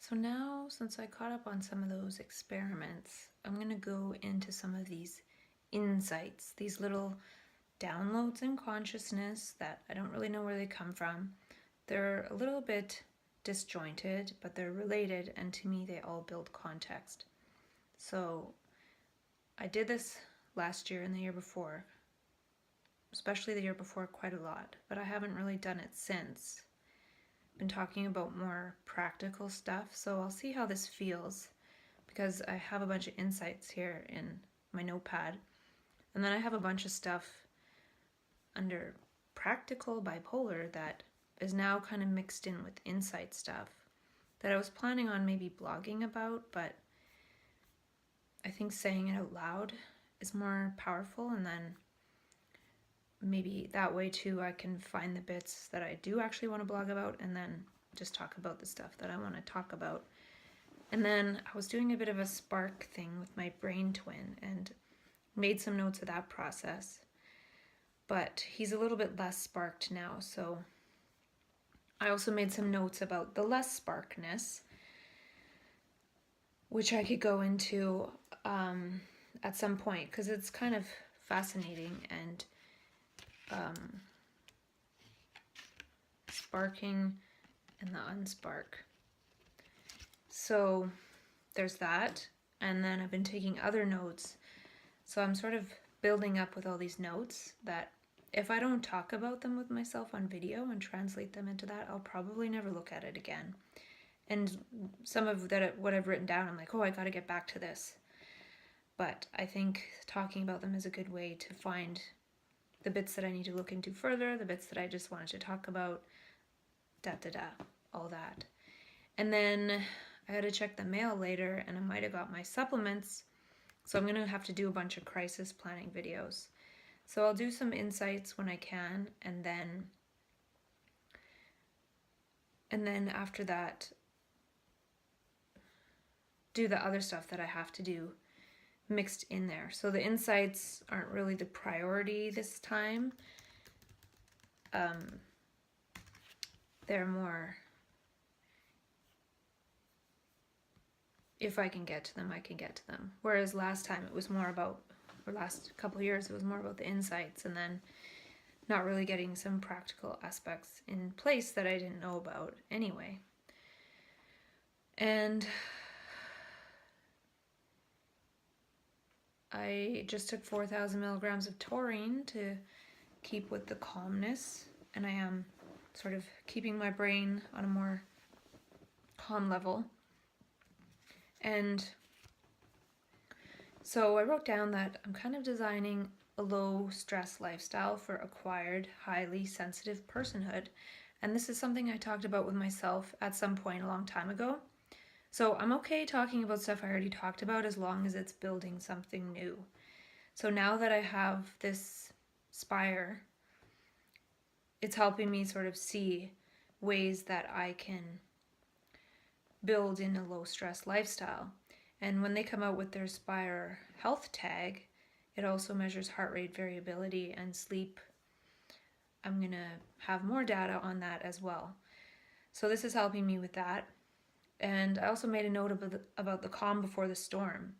So now, since I caught up on some of those experiments, I'm going to go into some of these insights, these little downloads in consciousness that I don't really know where they come from. They're a little bit disjointed, but they're related, and to me, they all build context. So I did this last year and the year before, especially the year before, quite a lot, but I haven't really done it since. Been talking about more practical stuff, so I'll see how this feels because I have a bunch of insights here in my notepad, and then I have a bunch of stuff under practical bipolar that is now kind of mixed in with insight stuff that I was planning on maybe blogging about, but I think saying it out loud is more powerful, and then maybe that way too I can find the bits that I do actually want to blog about and then just talk about the stuff that I want to talk about. And then I was doing a bit of a spark thing with my brain twin and made some notes of that process, but he's a little bit less sparked now, so I also made some notes about the less sparkness, which I could go into at some point because it's kind of fascinating and sparking and the unspark. So there's that, and then I've been taking other notes. So I'm sort of building up with all these notes that if I don't talk about them with myself on video and translate them into that, I'll probably never look at it again. And some of that, what I've written down, I'm like, oh, I got to get back to this. But I think talking about them is a good way to find the bits that I need to look into further, the bits that I just wanted to talk about, all that. And then I had to check the mail later, and I might have got my supplements, so I'm going to have to do a bunch of crisis planning videos. So I'll do some insights when I can, and then after that, do the other stuff that I have to do mixed in there. So the insights aren't really the priority this time. They're more, if I can get to them, I can get to them. Whereas last time it was more about, or last couple of years, it was more about the insights and then not really getting some practical aspects in place that I didn't know about anyway. And I just took 4,000 milligrams of taurine to keep with the calmness, and I am sort of keeping my brain on a more calm level. And so I wrote down that I'm kind of designing a low stress lifestyle for acquired, highly sensitive personhood. And this is something I talked about with myself at some point a long time ago. So I'm okay talking about stuff I already talked about as long as it's building something new. So now that I have this spire, it's helping me sort of see ways that I can build in a low stress lifestyle. And when they come out with their Spire health tag, it also measures heart rate variability and sleep. I'm going to have more data on that as well. So this is helping me with that. And I also made a note about the calm before the storm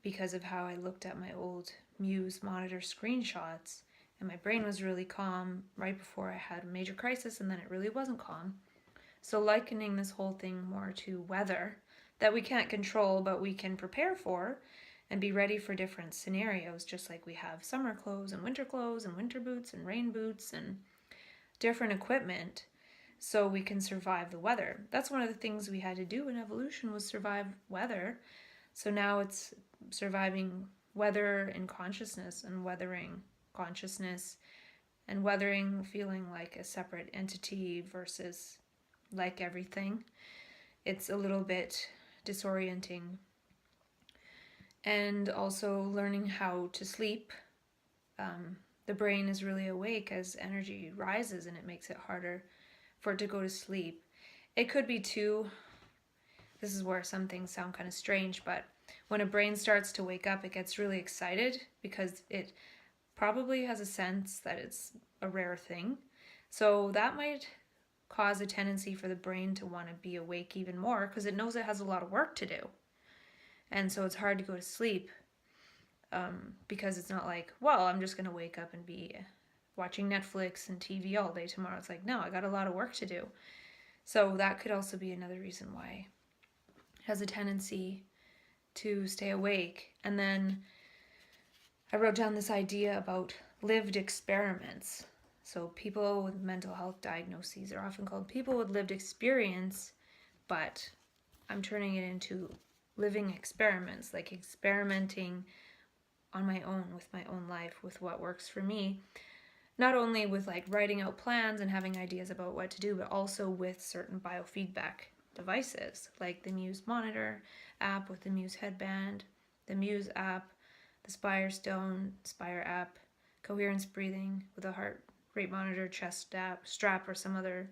because of how I looked at my old Muse monitor screenshots, and my brain was really calm right before I had a major crisis, and then it really wasn't calm. So likening this whole thing more to weather that we can't control, but we can prepare for and be ready for different scenarios, just like we have summer clothes and winter boots and rain boots and different equipment so we can survive the weather. That's one of the things we had to do in evolution, was survive weather. So now it's surviving weather in consciousness and weathering consciousness and weathering feeling like a separate entity versus like everything. It's a little bit disorienting. And also learning how to sleep. The brain is really awake as energy rises, and it makes it harder for it to go to sleep. It could be too, this is where some things sound kind of strange, but when a brain starts to wake up, it gets really excited because it probably has a sense that it's a rare thing. So that might cause a tendency for the brain to want to be awake even more because it knows it has a lot of work to do. And so it's hard to go to sleep because it's not like, well, I'm just going to wake up and be watching Netflix and TV all day tomorrow. It's like, no, I got a lot of work to do. So that could also be another reason why it has a tendency to stay awake. And then I wrote down this idea about lived experiments. So people with mental health diagnoses are often called people with lived experience, but I'm turning it into living experiments, like experimenting on my own with my own life, with what works for me. Not only with like writing out plans and having ideas about what to do, but also with certain biofeedback devices like the Muse Monitor app with the Muse headband, the Muse app, the Spire app, coherence breathing with a heart rate monitor, chest strap, or some other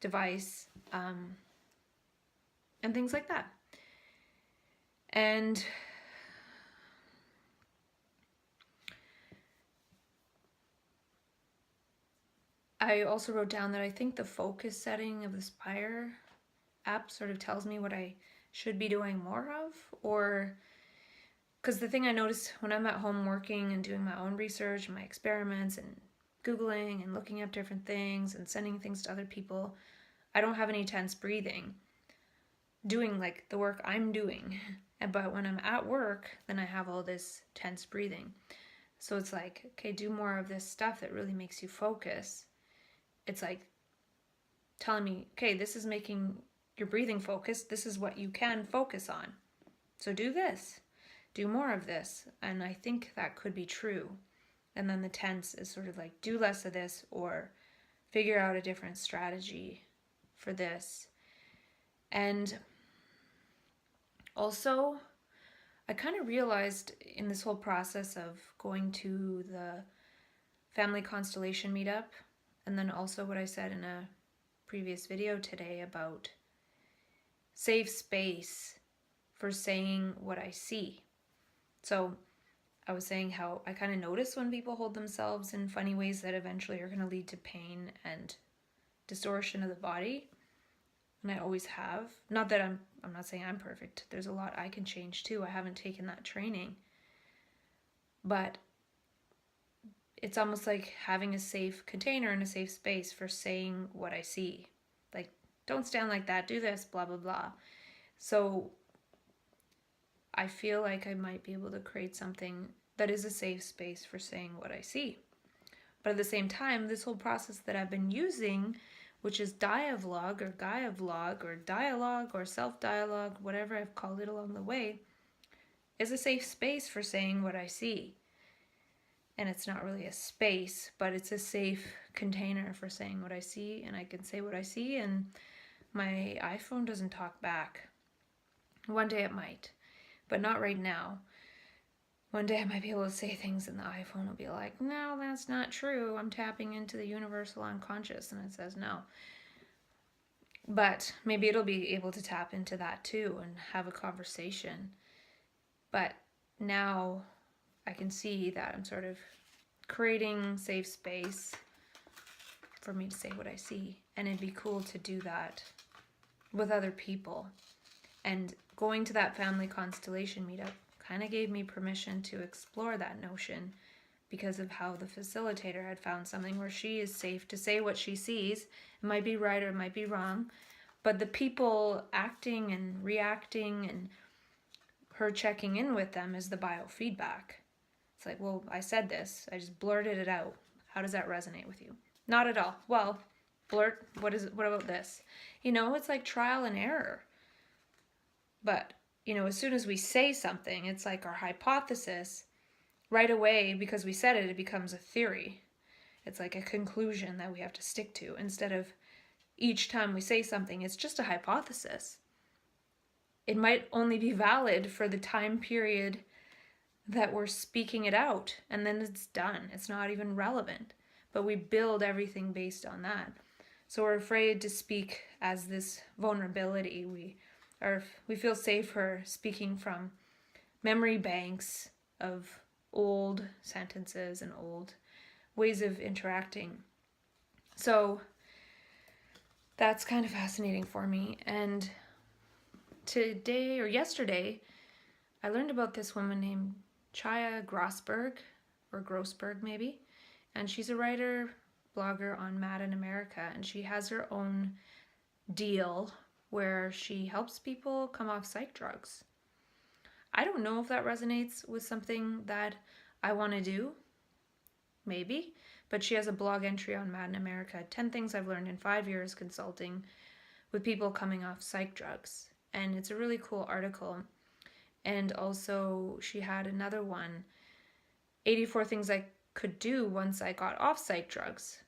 device, and things like that. And I also wrote down that I think the focus setting of the Spire app sort of tells me what I should be doing more of, or because the thing I notice when I'm at home working and doing my own research and my experiments and Googling and looking up different things and sending things to other people, I don't have any tense breathing doing like the work I'm doing. But when I'm at work, then I have all this tense breathing. So it's like, okay, do more of this stuff that really makes you focus. It's like telling me, okay, this is making your breathing focus. This is what you can focus on. So do this. Do more of this. And I think that could be true. And then the tense is sort of like, do less of this or figure out a different strategy for this. And also, I kind of realized in this whole process of going to the family constellation meetup, and then also what I said in a previous video today about safe space for saying what I see. So I was saying how I kind of notice when people hold themselves in funny ways that eventually are going to lead to pain and distortion of the body. And I always have. Not that I'm not saying I'm perfect. There's a lot I can change too. I haven't taken that training. But it's almost like having a safe container and a safe space for saying what I see. Like, don't stand like that, do this, blah, blah, blah. So I feel like I might be able to create something that is a safe space for saying what I see. But at the same time, this whole process that I've been using, which is dialogue or Gaia-vlog or dialogue or self-dialogue, whatever I've called it along the way, is a safe space for saying what I see. And it's not really a space, but it's a safe container for saying what I see, and I can say what I see, and my iPhone doesn't talk back. One day it might, but not right now. One day I might be able to say things and the iPhone will be like, no, that's not true. I'm tapping into the universal unconscious, and it says no. But maybe it'll be able to tap into that too and have a conversation. But now I can see that I'm sort of creating safe space for me to say what I see. And it'd be cool to do that with other people. And going to that family constellation meetup kind of gave me permission to explore that notion because of how the facilitator had found something where she is safe to say what she sees. It might be right or it might be wrong, but the people acting and reacting and her checking in with them is the biofeedback. It's like, well, I said this. I just blurted it out. How does that resonate with you? Not at all. Well, what about this? It's like trial and error. But, as soon as we say something, it's like our hypothesis right away, because we said it, it becomes a theory. It's like a conclusion that we have to stick to instead of each time we say something, it's just a hypothesis. It might only be valid for the time period that we're speaking it out, and then it's done. It's not even relevant. But we build everything based on that. So we're afraid to speak as this vulnerability. We feel safer speaking from memory banks of old sentences and old ways of interacting. So that's kind of fascinating for me. And today or yesterday, I learned about this woman named Chaya Grossberg, or Grossberg maybe, and she's a writer, blogger on Mad in America, and she has her own deal where she helps people come off psych drugs. I don't know if that resonates with something that I want to do, maybe, but she has a blog entry on Mad in America, 10 things I've learned in 5 years consulting with people coming off psych drugs. And it's a really cool article. And also, she had another one, 84 things I could do once I got off psych drugs.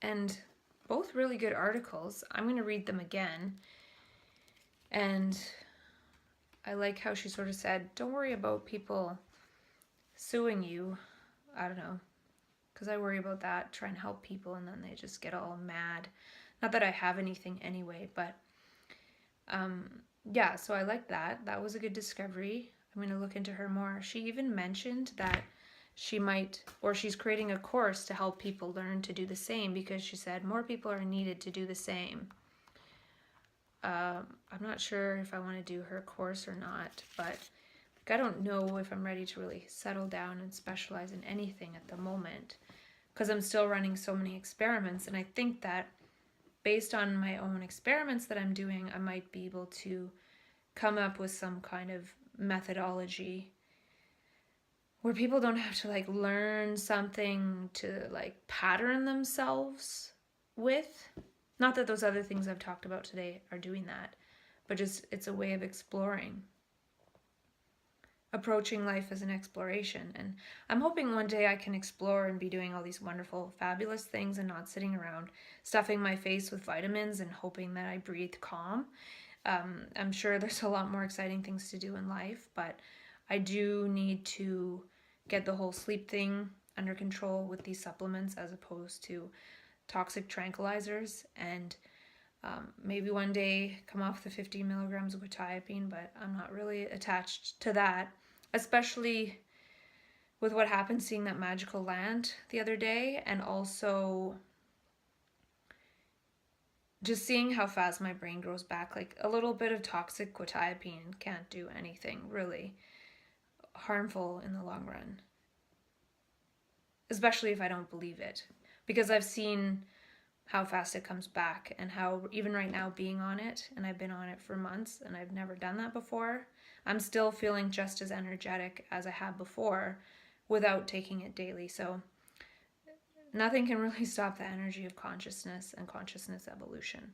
And both really good articles. I'm going to read them again. And I like how she sort of said, don't worry about people suing you. I don't know, because I worry about that, trying to help people, and then they just get all mad. Not that I have anything anyway, but yeah, so I like that. That was a good discovery. I'm going to look into her more. She even mentioned that she might, or she's creating a course to help people learn to do the same, because she said more people are needed to do the same. I'm not sure if I want to do her course or not, but I don't know if I'm ready to really settle down and specialize in anything at the moment, because I'm still running so many experiments, and I think that based on my own experiments that I'm doing, I might be able to come up with some kind of methodology where people don't have to like learn something to like pattern themselves with. Not that those other things I've talked about today are doing that, but just it's a way of exploring. Approaching life as an exploration. And I'm hoping one day I can explore and be doing all these wonderful, fabulous things and not sitting around stuffing my face with vitamins and hoping that I breathe calm. I'm sure there's a lot more exciting things to do in life, but I do need to get the whole sleep thing under control with these supplements as opposed to toxic tranquilizers, and maybe one day come off the 50 milligrams of quetiapine, but I'm not really attached to that, especially with what happened seeing that magical land the other day, and also just seeing how fast my brain grows back. Like a little bit of toxic quetiapine can't do anything really harmful in the long run, especially if I don't believe it, because I've seen how fast it comes back, and how even right now being on it, and I've been on it for months and I've never done that before, I'm still feeling just as energetic as I have before without taking it daily. So nothing can really stop the energy of consciousness and consciousness evolution.